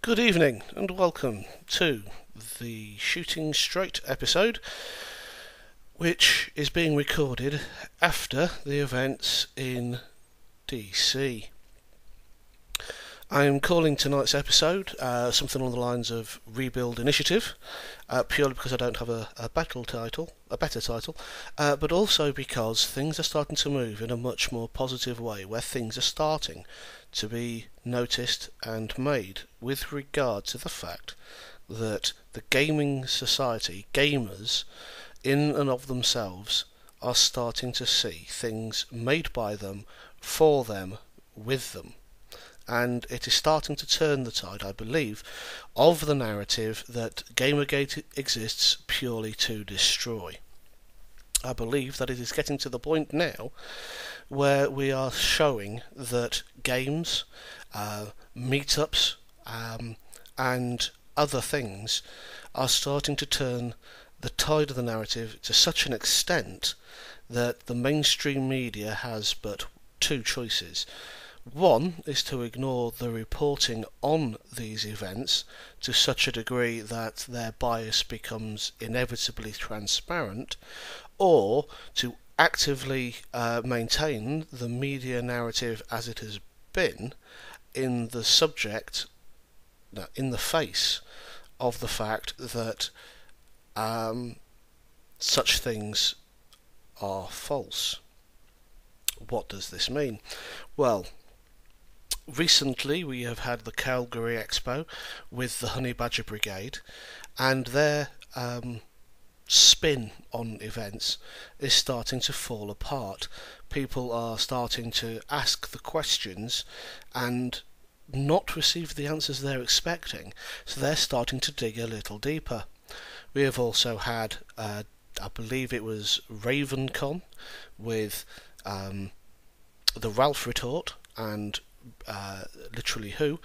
Good evening and welcome to the Shooting Straight episode, which is being recorded after the events in DC. I am calling tonight's episode something along the lines of Rebuild Initiative, purely because I don't have a better title, but also because things are starting to move in a much more positive way, where things are starting to be noticed and made with regard to the fact that the gaming society, gamers, in and of themselves, are starting to see things made by them, for them, with them. And it is starting to turn the tide, I believe, of the narrative that Gamergate exists purely to destroy. I believe that it is getting to the point now where we are showing that games, meetups, and other things are starting to turn the tide of the narrative to such an extent that the mainstream media has but two choices. One is to ignore the reporting on these events to such a degree that their bias becomes inevitably transparent, or to actively maintain the media narrative as it has been in the subject, in the face of the fact that such things are false. What does this mean? Well, recently we have had the Calgary Expo with the Honey Badger Brigade, and their spin on events is starting to fall apart. People are starting to ask the questions and not receive the answers they're expecting, so they're starting to dig a little deeper. We have also had, I believe it was RavenCon with the Ralph Retort and Literally Who,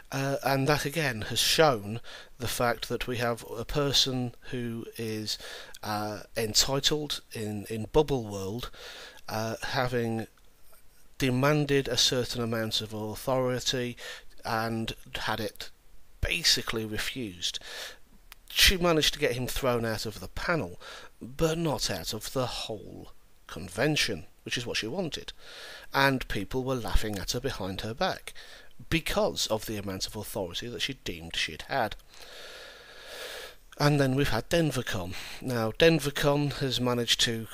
and that again has shown the fact that we have a person who is entitled in Bubble World, having demanded a certain amount of authority and had it basically refused. She managed to get him thrown out of the panel, but not out of the whole convention, which is what she wanted. And people were laughing at her behind her back because of the amount of authority that she deemed she'd had. And then we've had DenverCon. Now, DenverCon has managed to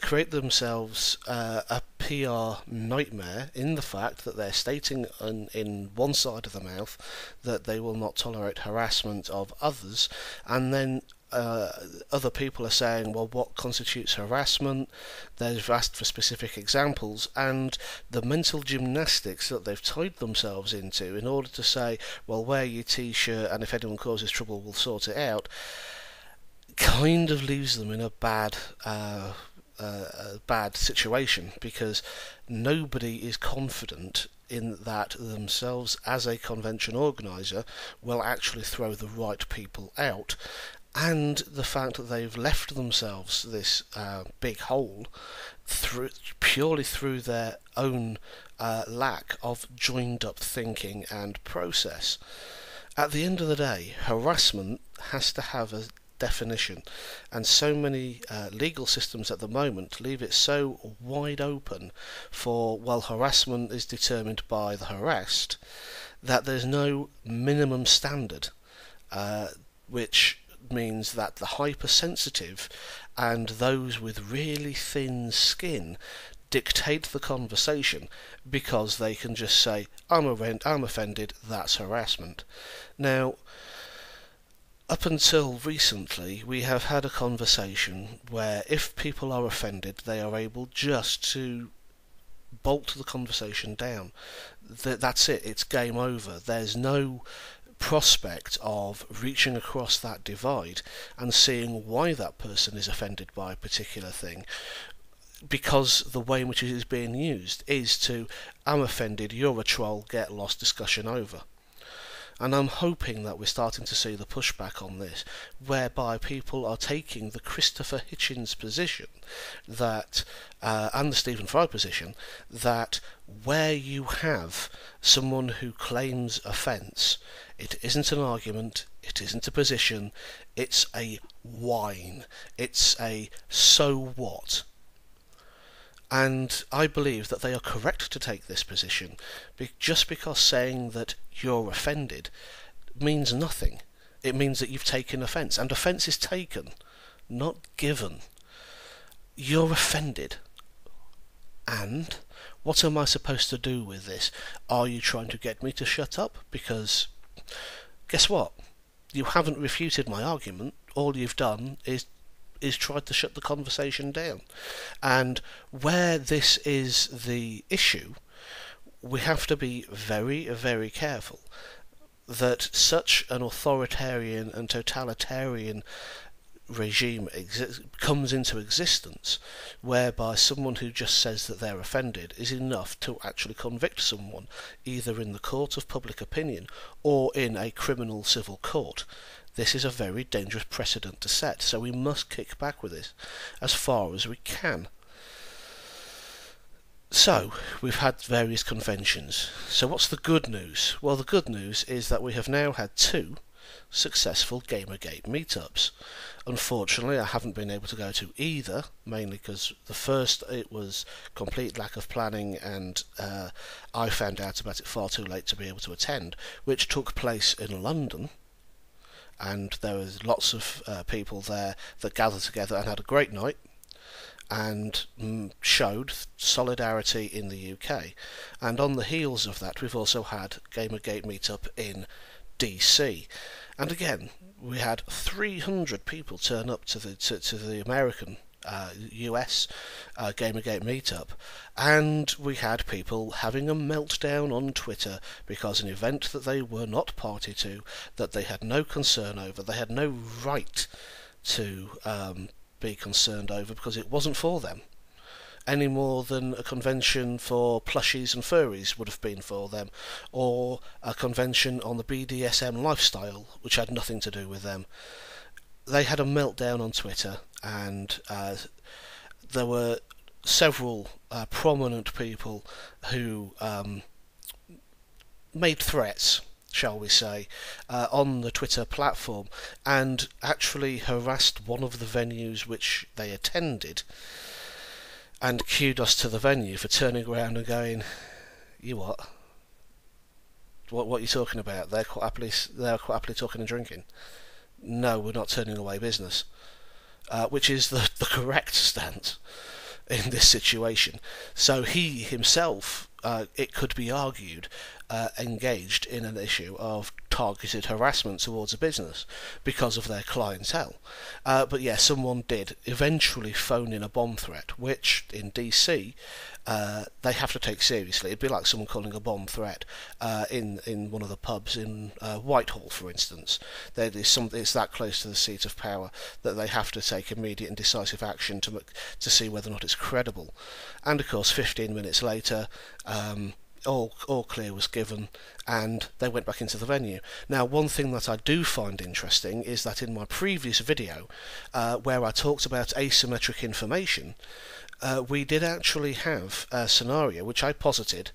create themselves a PR nightmare in the fact that they're stating in one side of the mouth that they will not tolerate harassment of others, and then other people are saying, well, what constitutes harassment? They've asked for specific examples, and the mental gymnastics that they've tied themselves into in order to say, well, wear your t-shirt and if anyone causes trouble we'll sort it out, kind of leaves them in a bad situation, because nobody is confident in that themselves as a convention organiser will actually throw the right people out. And the fact that they've left themselves this big hole purely through their own lack of joined-up thinking and process. At the end of the day, harassment has to have a definition, and so many legal systems at the moment leave it so wide open for, well, harassment is determined by the harassed, that there's no minimum standard, which means that the hypersensitive and those with really thin skin dictate the conversation because they can just say, I'm offended, that's harassment. Now, up until recently, we have had a conversation where if people are offended, they are able just to bolt the conversation down. That's it, it's game over. There's no prospect of reaching across that divide and seeing why that person is offended by a particular thing, because the way in which it is being used is to, I'm offended, you're a troll, get lost, discussion over. And I'm hoping that we're starting to see the pushback on this, whereby people are taking the Christopher Hitchens position that, and the Stephen Fry position, that where you have someone who claims offence, it isn't an argument, it isn't a position, it's a whine, it's a so what. And I believe that they are correct to take this position, just because saying that you're offended means nothing. It means that you've taken offence, and offence is taken, not given. You're offended. And what am I supposed to do with this? Are you trying to get me to shut up? Because guess what? You haven't refuted my argument. All you've done is tried to shut the conversation down. And where this is the issue, we have to be very, very careful that such an authoritarian and totalitarian regime comes into existence, whereby someone who just says that they're offended is enough to actually convict someone, either in the court of public opinion or in a criminal civil court. This is a very dangerous precedent to set, so we must kick back with this as far as we can. So, we've had various conventions. So what's the good news? Well, the good news is that we have now had 2 successful Gamergate meetups. Unfortunately, I haven't been able to go to either, mainly because the first, it was complete lack of planning, and I found out about it far too late to be able to attend, which took place in London. And there was lots of people there that gathered together and had a great night and showed solidarity in the UK. And on the heels of that, we've also had Gamergate meetup in DC. And again, we had 300 people turn up to the American US Gamergate meetup, and we had people having a meltdown on Twitter because an event that they were not party to, that they had no concern over, they had no right to be concerned over, because it wasn't for them, any more than a convention for plushies and furries would have been for them, or a convention on the BDSM lifestyle, which had nothing to do with them. They had a meltdown on Twitter, and there were several prominent people who made threats, shall we say, on the Twitter platform, and actually harassed one of the venues which they attended. And kudos to the venue for turning around and going, "You what? What are you talking about? They're quite happily talking and drinking. No, we're not turning away business," which is the correct stance in this situation. So he himself, it could be argued, engaged in an issue of targeted harassment towards a business because of their clientele. But yeah, someone did eventually phone in a bomb threat, which in DC they have to take seriously. It'd be like someone calling a bomb threat in one of the pubs in Whitehall, for instance. It's that close to the seat of power that they have to take immediate and decisive action to see whether or not it's credible. And of course, 15 minutes later, all clear was given, and they went back into the venue. Now, one thing that I do find interesting is that in my previous video, where I talked about asymmetric information, we did actually have a scenario which I posited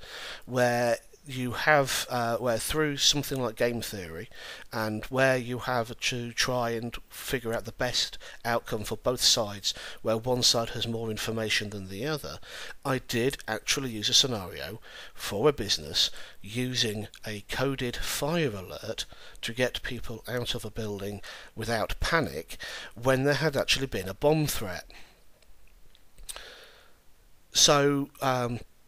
where you have where through something like game theory, and where you have to try and figure out the best outcome for both sides, where one side has more information than the other, I did actually use a scenario for a business using a coded fire alert to get people out of a building without panic when there had actually been a bomb threat. So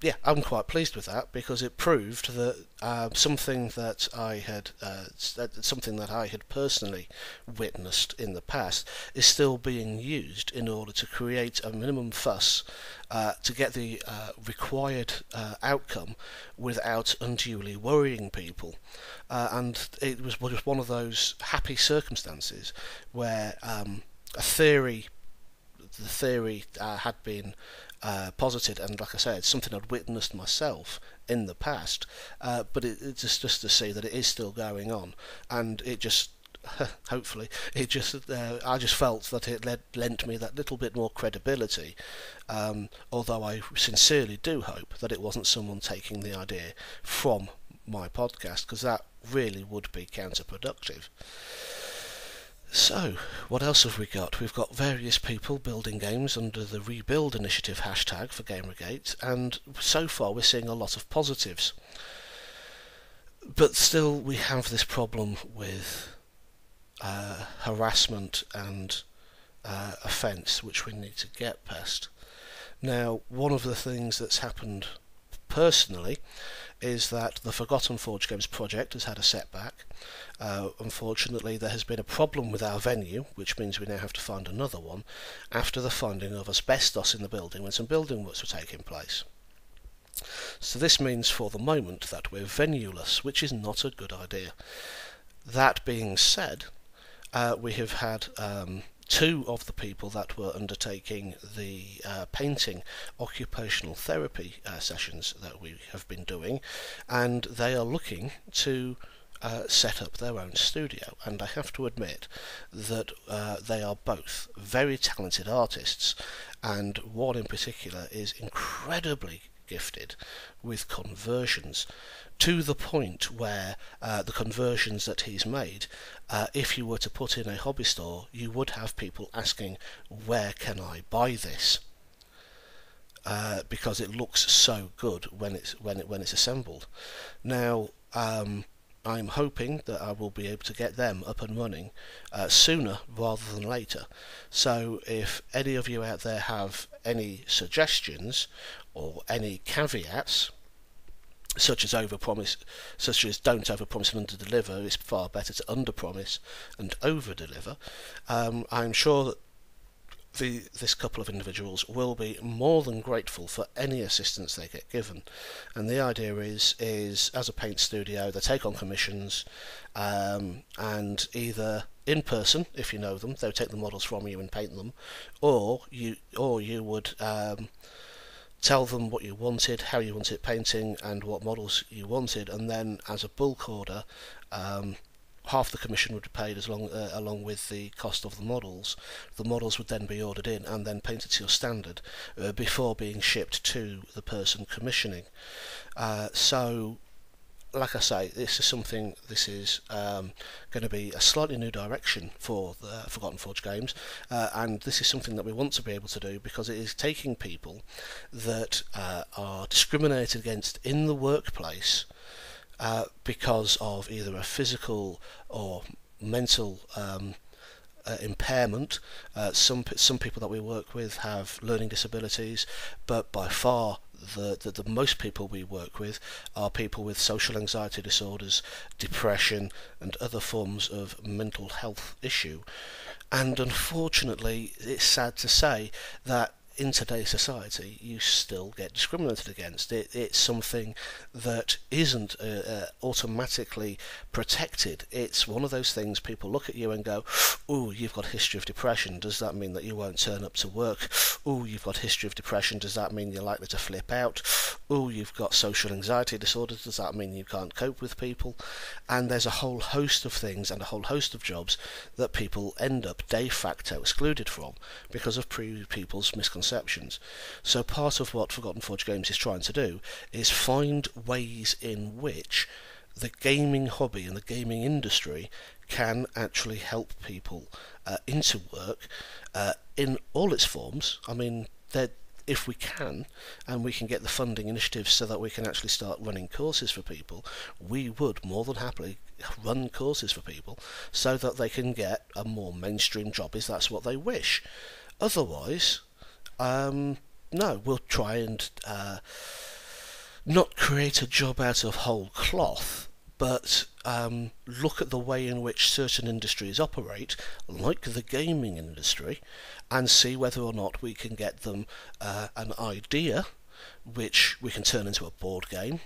yeah, I'm quite pleased with that, because it proved that something that I had personally witnessed in the past is still being used in order to create a minimum fuss to get the required outcome without unduly worrying people. And it was just one of those happy circumstances where a theory the theory had been posited, and like I said, it's something I'd witnessed myself in the past, but it's just to see that it is still going on, and it just hopefully it just I just felt that it lent me that little bit more credibility, although I sincerely do hope that it wasn't someone taking the idea from my podcast, because that really would be counterproductive. So, what else have we got? We've got various people building games under the Rebuild Initiative hashtag for Gamergate, and so far we're seeing a lot of positives. But still, we have this problem with harassment and offence, which we need to get past. Now, one of the things that's happened personally is that the Forgotten Forge Games project has had a setback. Unfortunately, there has been a problem with our venue, which means we now have to find another one, after the finding of asbestos in the building when some building works were taking place. So this means for the moment that we're venueless, which is not a good idea. That being said, we have had two of the people that were undertaking the painting occupational therapy sessions that we have been doing, and they are looking to set up their own studio, and I have to admit that they are both very talented artists, and one in particular is incredibly gifted with conversions, to the point where the conversions that he's made, if you were to put in a hobby store, you would have people asking, where can I buy this? Because it looks so good when it's assembled. Now, I'm hoping that I will be able to get them up and running sooner rather than later. So if any of you out there have any suggestions or any caveats, such as don't overpromise and underdeliver, it's far better to underpromise and overdeliver, I'm sure that this couple of individuals will be more than grateful for any assistance they get given. And the idea is as a paint studio, they take on commissions, and either in person, if you know them, they'll take the models from you and paint them, or you would tell them what you wanted, how you wanted painting, and what models you wanted, and then as a bulk order, half the commission would be paid along with the cost of the models. The models would then be ordered in and then painted to your standard before being shipped to the person commissioning. So, like I say, this is going to be a slightly new direction for the Forgotten Forge Games, and this is something that we want to be able to do because it is taking people that are discriminated against in the workplace because of either a physical or mental impairment. Some people that we work with have learning disabilities, but by far the most people we work with are people with social anxiety disorders, depression, and other forms of mental health issue. And unfortunately, it's sad to say that in today's society, you still get discriminated against. It's something that isn't automatically protected. It's one of those things people look at you and go, "Ooh, you've got a history of depression. Does that mean that you won't turn up to work? Ooh, you've got a history of depression. Does that mean you're likely to flip out? Ooh, you've got social anxiety disorders. Does that mean you can't cope with people?" And there's a whole host of things and a whole host of jobs that people end up de facto excluded from because of people's misconceptions. So part of what Forgotten Forge Games is trying to do is find ways in which the gaming hobby and the gaming industry can actually help people into work in all its forms. I mean, if we can, and we can get the funding initiatives so that we can actually start running courses for people, we would more than happily run courses for people so that they can get a more mainstream job if that's what they wish. Otherwise, no, we'll try and not create a job out of whole cloth, but look at the way in which certain industries operate, like the gaming industry, and see whether or not we can get them an idea which we can turn into a board game,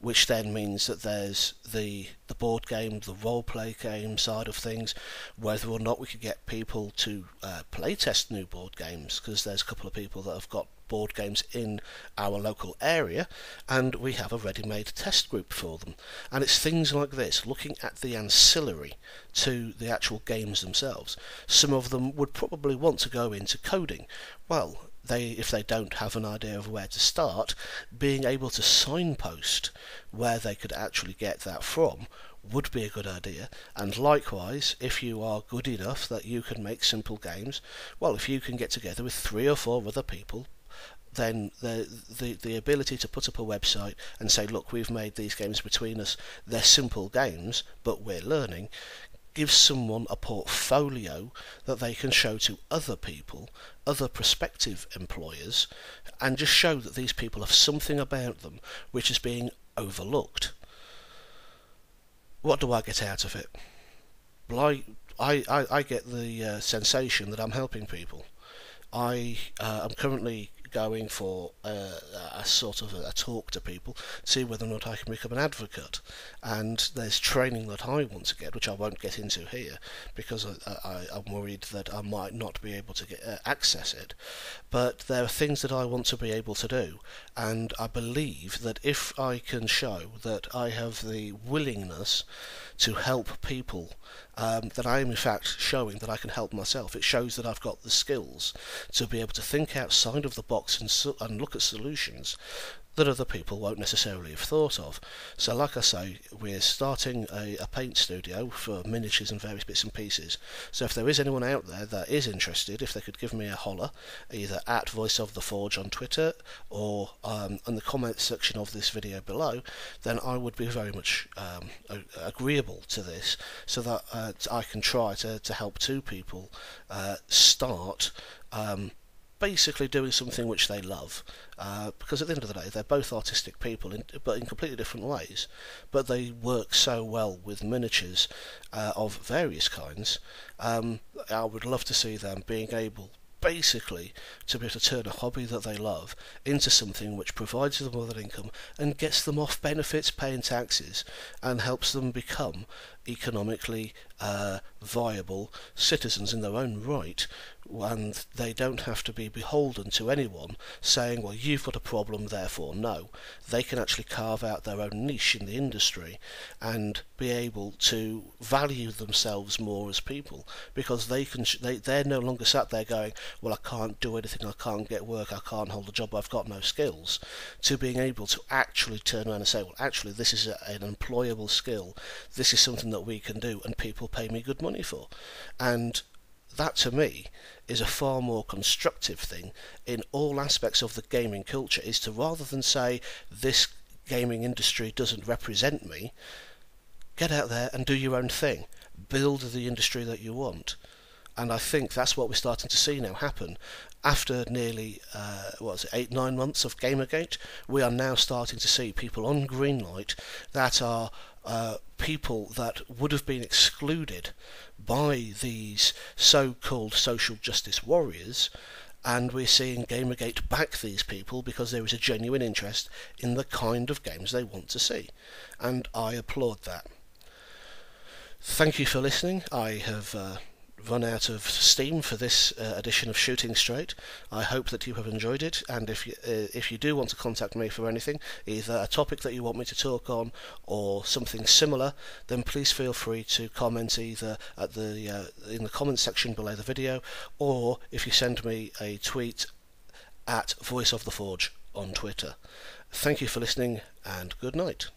which then means that there's the board game, the role-play game side of things, whether or not we could get people to play test new board games, because there's a couple of people that have got board games in our local area, and we have a ready-made test group for them. And it's things like this, looking at the ancillary to the actual games themselves. Some of them would probably want to go into coding. Well, if they don't have an idea of where to start, being able to signpost where they could actually get that from would be a good idea. And likewise, if you are good enough that you can make simple games, well, if you can get together with 3 or 4 other people, then the ability to put up a website and say, look, we've made these games between us, they're simple games, but we're learning, gives someone a portfolio that they can show to other people, other prospective employers, and just show that these people have something about them which is being overlooked. What do I get out of it? Well, I get the sensation that I'm helping people. I am currently going for a sort of a talk to people, see whether or not I can become an advocate, and there's training that I want to get, which I won't get into here because I'm worried that I might not be able to access it, but there are things that I want to be able to do, and I believe that if I can show that I have the willingness to help people, that I am in fact showing that I can help myself. It shows that I've got the skills to be able to think outside of the box and look at solutions that other people won't necessarily have thought of. So like I say, we're starting a paint studio for miniatures and various bits and pieces. So if there is anyone out there that is interested, if they could give me a holler, either at Voice of the Forge on Twitter or in the comments section of this video below, then I would be very much agreeable to this, so that I can try to help 2 people start basically doing something which they love, because at the end of the day they're both artistic people, but in completely different ways, but they work so well with miniatures of various kinds. I would love to see them being able basically to be able to turn a hobby that they love into something which provides them with an income and gets them off benefits, paying taxes, and helps them become economically viable citizens in their own right, and they don't have to be beholden to anyone saying, well, you've got a problem, therefore no. They can actually carve out their own niche in the industry and be able to value themselves more as people, because they're no longer sat there going, well, I can't do anything, I can't get work, I can't hold a job, I've got no skills, to being able to actually turn around and say, well, actually this is an employable skill, this is something that we can do and people pay me good money for. And that to me is a far more constructive thing in all aspects of the gaming culture, is to, rather than say this gaming industry doesn't represent me, get out there and do your own thing, build the industry that you want. And I think that's what we're starting to see now happen. After nearly 8-9 months of Gamergate, we are now starting to see people on Greenlight that are people that would have been excluded by these so-called social justice warriors, and we're seeing Gamergate back these people because there is a genuine interest in the kind of games they want to see, and I applaud that. Thank you for listening. I have run out of steam for this edition of Shooting Straight. I hope that you have enjoyed it, and if you do want to contact me for anything, either a topic that you want me to talk on or something similar, then please feel free to comment either at in the comments section below the video, or if you send me a tweet at Voice of the Forge on Twitter. Thank you for listening, and good night.